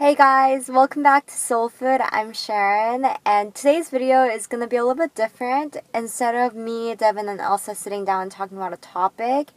Hey guys, welcome back to Soul Food. I'm Sharon, and today's video is going to be a little bit different. Instead of me, Devin, and Elsa sitting down and talking about a topic,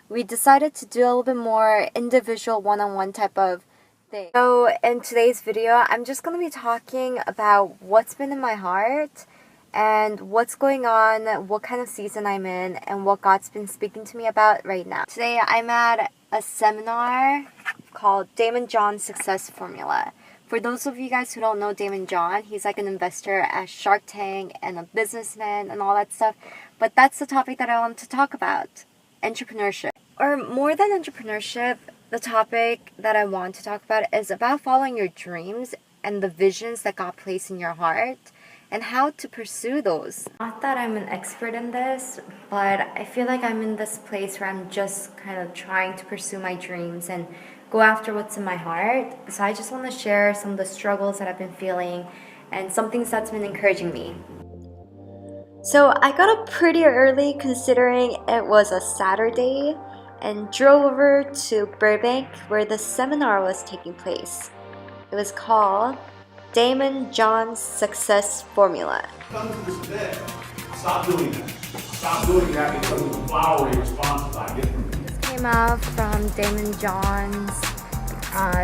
we decided to do a little bit more individual one-on-one type of thing. So in today's video, I'm just going to be talking about what's been in my heart and what's going on, what kind of season I'm in, and what God's been speaking to me about right now. Today I'm at a seminar called Damon John's Success Formula. For those of you guys who don't know Damon John, he's like an investor at Shark Tank and a businessman and all that stuff. But that's the topic that I want to talk about, entrepreneurship. Or more than entrepreneurship, the topic that I want to talk about is about following your dreams and the visions that God placed in your heart and how to pursue those. Not that I'm an expert in this, but I feel like I'm in this place where I'm just kind of trying to pursue my dreams and go after what's in my heart. So I just want to share some of the struggles that I've been feeling and some things that's been encouraging me. So I got up pretty early considering it was a Saturday and drove over to Burbank where the seminar was taking place. It was called Damon John's Success Formula. Come to this day. Stop doing that. Stop doing that because of the flowery responses I get from you. This came out from Damon John's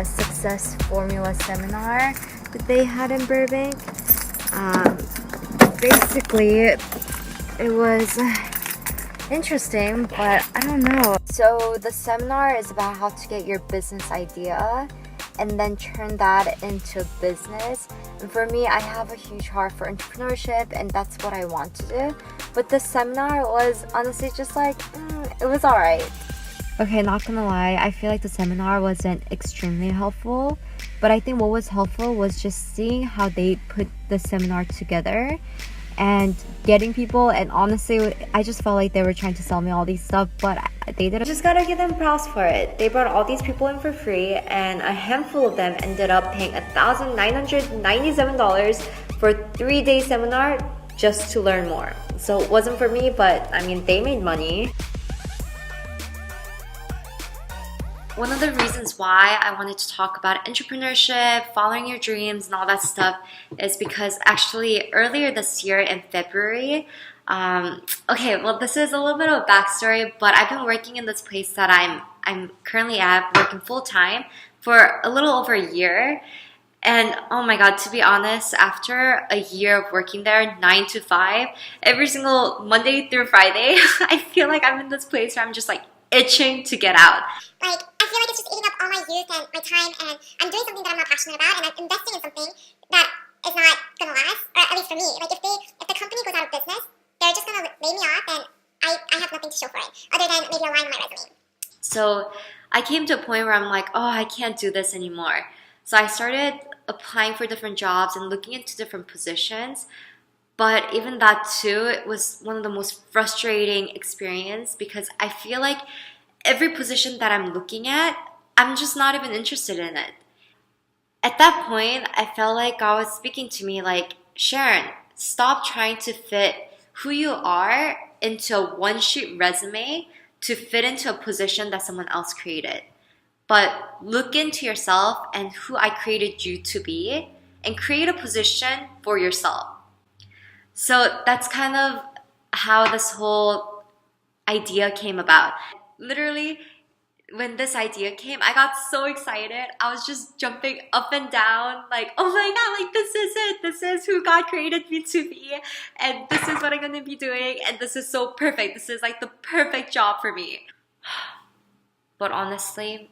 Success Formula seminar that they had in Burbank. Basically, it was interesting, but I don't know. So the seminar is about how to get your business idea and then turn that into business. And for me, I have a huge heart for entrepreneurship and that's what I want to do. But the seminar was honestly just like, it was alright. Okay, not gonna lie, I feel like the seminar wasn't extremely helpful, but I think what was helpful was just seeing how they put the seminar together and getting people, and honestly I just felt like they were trying to sell me all these stuff, but they didn't. Just gotta give them props for it. They brought all these people in for free and a handful of them ended up paying $1,997 for a 3-day seminar just to learn more. So it wasn't for me, but I mean they made money. One of the reasons why I wanted to talk about entrepreneurship, following your dreams, and all that stuff is because actually earlier this year in February, this is a little bit of a backstory, but I've been working in this place that I'm currently at, working full-time for a little over a year. And oh my god, to be honest, after a year of working there 9 to 5, every single Monday through Friday, I feel like I'm in this place where I'm just like itching to get out. Like, I feel like it's just eating up all my youth and my time, and I'm doing something that I'm not passionate about, and I'm investing in something that is not gonna last, or at least for me. Like, if the company goes out of business, they're just gonna lay me off, and I have nothing to show for it, other than maybe a line on my resume. So I came to a point where I'm like, oh, I can't do this anymore. So I started applying for different jobs and looking into different positions. But even that too, it was one of the most frustrating experience because I feel like every position that I'm looking at, I'm just not even interested in it. At that point, I felt like God was speaking to me like, Sharon, stop trying to fit who you are into a one-sheet resume to fit into a position that someone else created. But look into yourself and who I created you to be and create a position for yourself. So that's kind of how this whole idea came about. Literally, when this idea came, I got so excited. I was just jumping up and down like, oh my god, like this is it. This is who God created me to be. And this is what I'm going to be doing. And this is so perfect. This is like the perfect job for me. But honestly,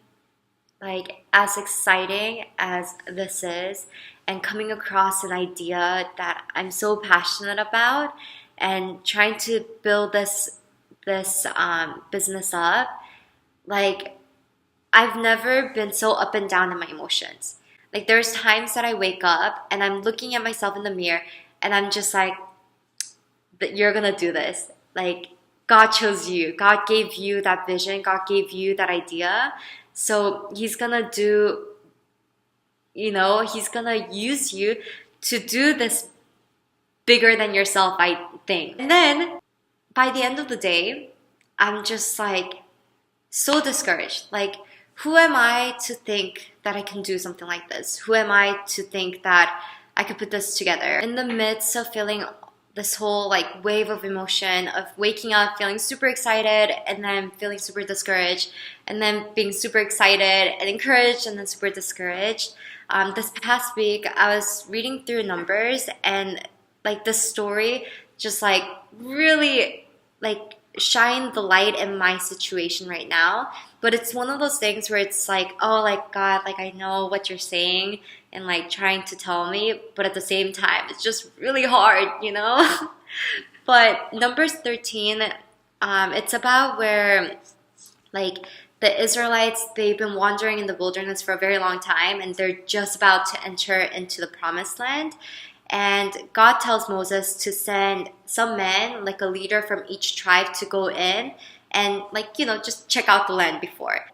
like as exciting as this is, and coming across an idea that I'm so passionate about and trying to build this business up, like I've never been so up and down in my emotions. Like there's times that I wake up and I'm looking at myself in the mirror and I'm just like, you're gonna do this. Like God chose you. God gave you that vision. God gave you that idea. So he's gonna do, he's gonna use you to do this bigger than yourself, I think. And then by the end of the day, I'm just like so discouraged. Like who am I to think that I can do something like this? Who am I to think that I could put this together? In the midst of feeling this whole like wave of emotion of waking up feeling super excited and then feeling super discouraged and then being super excited and encouraged and then super discouraged, this past week I was reading through Numbers, and like the story just like really like shine the light in my situation right now. But it's one of those things where it's like, oh, like God, like I know what you're saying and like trying to tell me, but at the same time it's just really hard, you know. But Numbers 13, it's about where like the Israelites, they've been wandering in the wilderness for a very long time, and they're just about to enter into the promised land. And God tells Moses to send some men, like a leader from each tribe, to go in and like, you know, just check out the land before.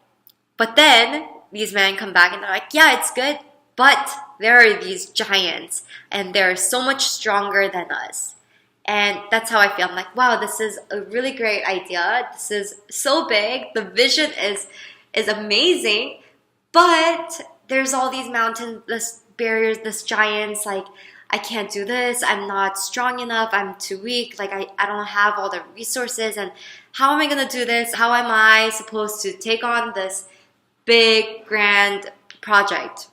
But then these men come back and they're like, yeah, it's good, but there are these giants and they're so much stronger than us. And that's how I feel. I'm like, wow, this is a really great idea. This is so big. The vision is amazing, but there's all these mountains, this barriers, this giants, like I can't do this, I'm not strong enough, I'm too weak, like I don't have all the resources, and how am I gonna do this? How am I supposed to take on this big, grand project?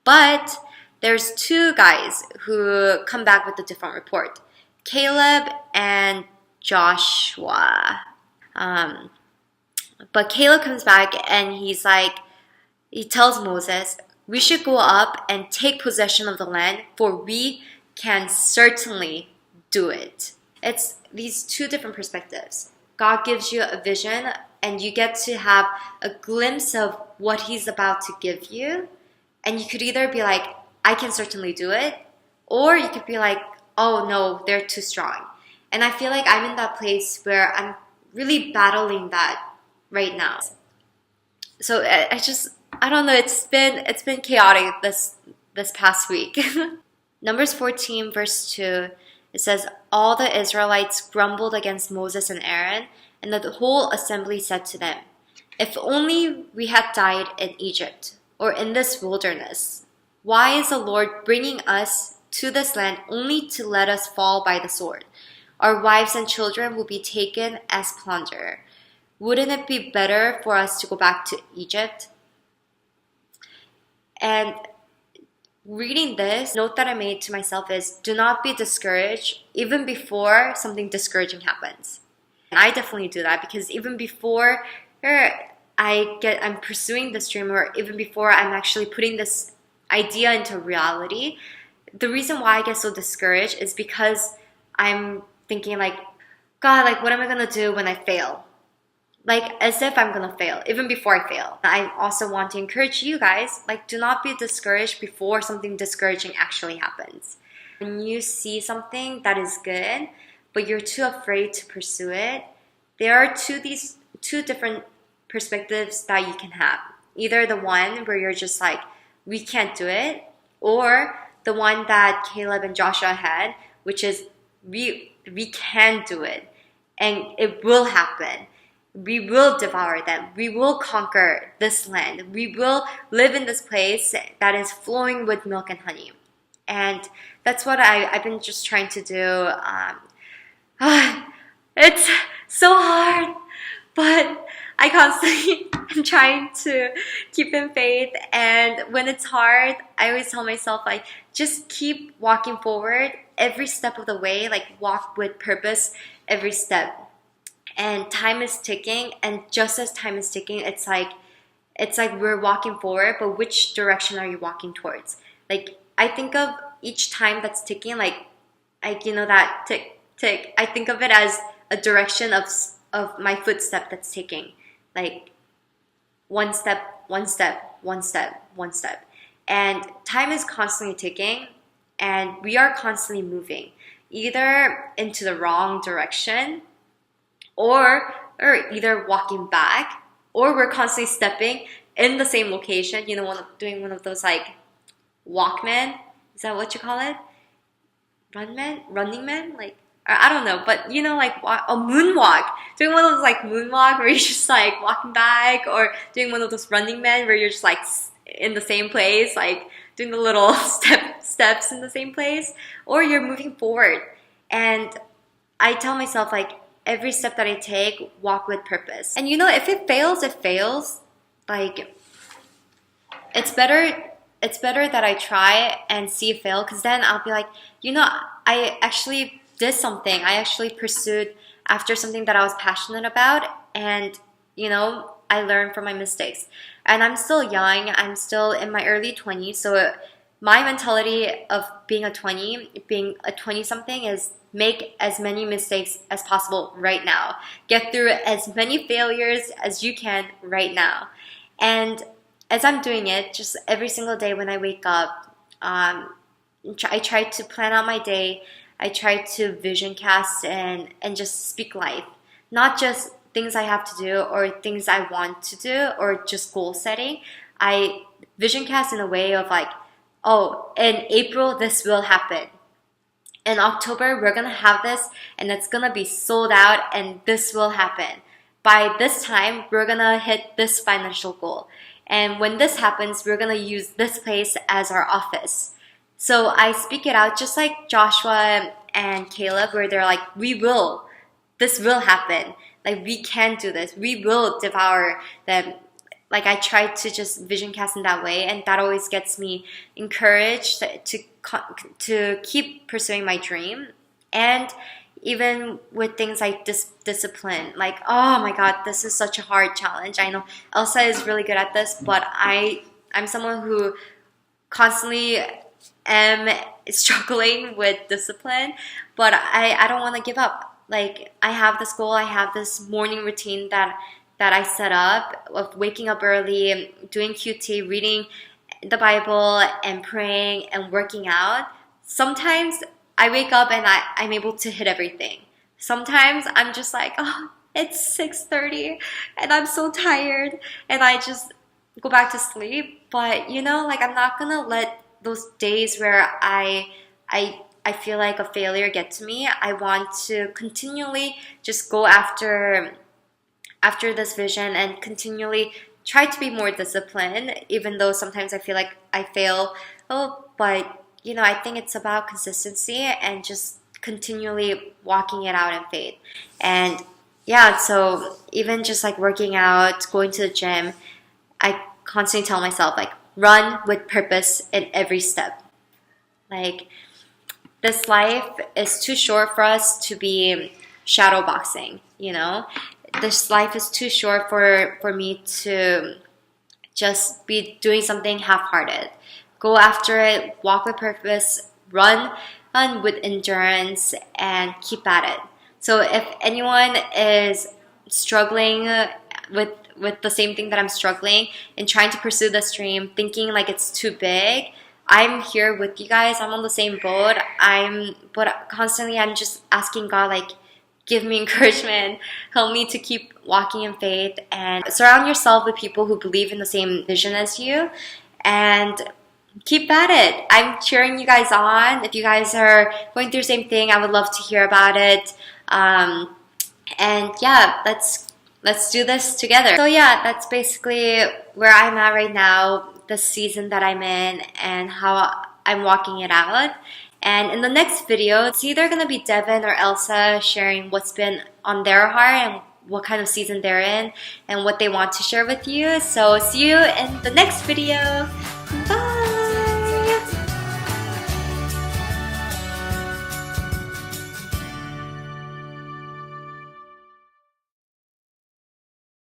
But there's two guys who come back with a different report, Caleb and Joshua. But Caleb comes back and he's like, he tells Moses, we should go up and take possession of the land, for we can certainly do it. It's these two different perspectives. God gives you a vision and you get to have a glimpse of what he's about to give you. And you could either be like, I can certainly do it, or you could be like, oh no, they're too strong. And I feel like I'm in that place where I'm really battling that right now. So I don't know, it's been chaotic this past week. Numbers 14 verse 2, it says, all the Israelites grumbled against Moses and Aaron, and the whole assembly said to them, if only we had died in Egypt or in this wilderness. Why is the Lord bringing us to this land only to let us fall by the sword? Our wives and children will be taken as plunder. Wouldn't it be better for us to go back to Egypt? And reading this, note that I made to myself is, do not be discouraged even before something discouraging happens. And I definitely do that, because even before I'm pursuing this dream, or even before I'm actually putting this idea into reality, the reason why I get so discouraged is because I'm thinking like, God, like what am I gonna do when I fail? Like as if I'm gonna fail, even before I fail. I also want to encourage you guys, like do not be discouraged before something discouraging actually happens. When you see something that is good, but you're too afraid to pursue it, there are these two different perspectives that you can have. Either the one where you're just like, we can't do it, or the one that Caleb and Joshua had, which is we can do it, and it will happen. We will devour them. We will conquer this land. We will live in this place that is flowing with milk and honey. And that's what I've been just trying to do. It's so hard, but I constantly am trying to keep in faith. And when it's hard, I always tell myself, like, just keep walking forward every step of the way, like walk with purpose every step. And time is ticking, and just as time is ticking, it's like we're walking forward, but which direction are you walking towards? Like, I think of each time that's ticking, like you know, that tick, tick, I think of it as a direction of my footstep that's taking. Like, one step, one step, one step, one step. And time is constantly ticking, and we are constantly moving, either into the wrong direction, or either walking back, or we're constantly stepping in the same location, you know, doing one of those like Walkman, is that what you call it? Running man? Like or I don't know, but you know, like a moonwalk, doing one of those like moonwalk where you're just like walking back, or doing one of those running men where you're just like in the same place, like doing the little steps in the same place, or you're moving forward. And I tell myself like every step that I take, walk with purpose. And you know, if it fails, it fails. Like it's better that I try and see it fail, because then I'll be like, you know, I actually did something. I actually pursued after something that I was passionate about, and you know, I learned from my mistakes. And I'm still young. I'm still in my early 20s, so my mentality of being a 20 something is make as many mistakes as possible right now. Get through as many failures as you can right now. And as I'm doing it, just every single day when I wake up, I try to plan out my day. I try to vision cast and just speak life. Not just things I have to do or things I want to do or just goal setting. I vision cast in a way of like, oh, in April, this will happen. In October, we're going to have this and it's going to be sold out and this will happen. By this time, we're going to hit this financial goal. And when this happens, we're going to use this place as our office. So I speak it out just like Joshua and Caleb, where they're like, this will happen. Like, we can do this. We will devour them. Like, I try to just vision cast in that way, and that always gets me encouraged to keep pursuing my dream. And even with things like discipline, like, oh my God, this is such a hard challenge. I know Elsa is really good at this, but I'm someone who constantly am struggling with discipline, but I don't want to give up. Like, I have this goal, I have this morning routine that I set up of waking up early, doing QT, reading the Bible and praying and working out. Sometimes I wake up and I'm able to hit everything. Sometimes I'm just like, oh, it's 6:30 and I'm so tired and I just go back to sleep. But you know, like, I'm not gonna let those days where I feel like a failure get to me. I want to continually just go after this vision and continually try to be more disciplined, even though sometimes I feel like I fail. Oh, but you know, I think it's about consistency and just continually walking it out in faith. And yeah, so even just like working out, going to the gym, I constantly tell myself like, run with purpose in every step. Like, this life is too short for us to be shadow boxing, you know? This life is too short for me to just be doing something half-hearted. Go after it, walk with purpose, run with endurance, and keep at it. So if anyone is struggling with the same thing that I'm struggling and trying to pursue this dream, thinking like it's too big, I'm here with you guys. I'm on the same boat. But constantly I'm just asking God, like, give me encouragement, help me to keep walking in faith, and surround yourself with people who believe in the same vision as you, and keep at it. I'm cheering you guys on. If you guys are going through the same thing, I would love to hear about it. And yeah, let's do this together. So yeah, that's basically where I'm at right now, the season that I'm in, and how I'm walking it out. And in the next video, it's either going to be Devin or Elsa sharing what's been on their heart and what kind of season they're in and what they want to share with you. So see you in the next video.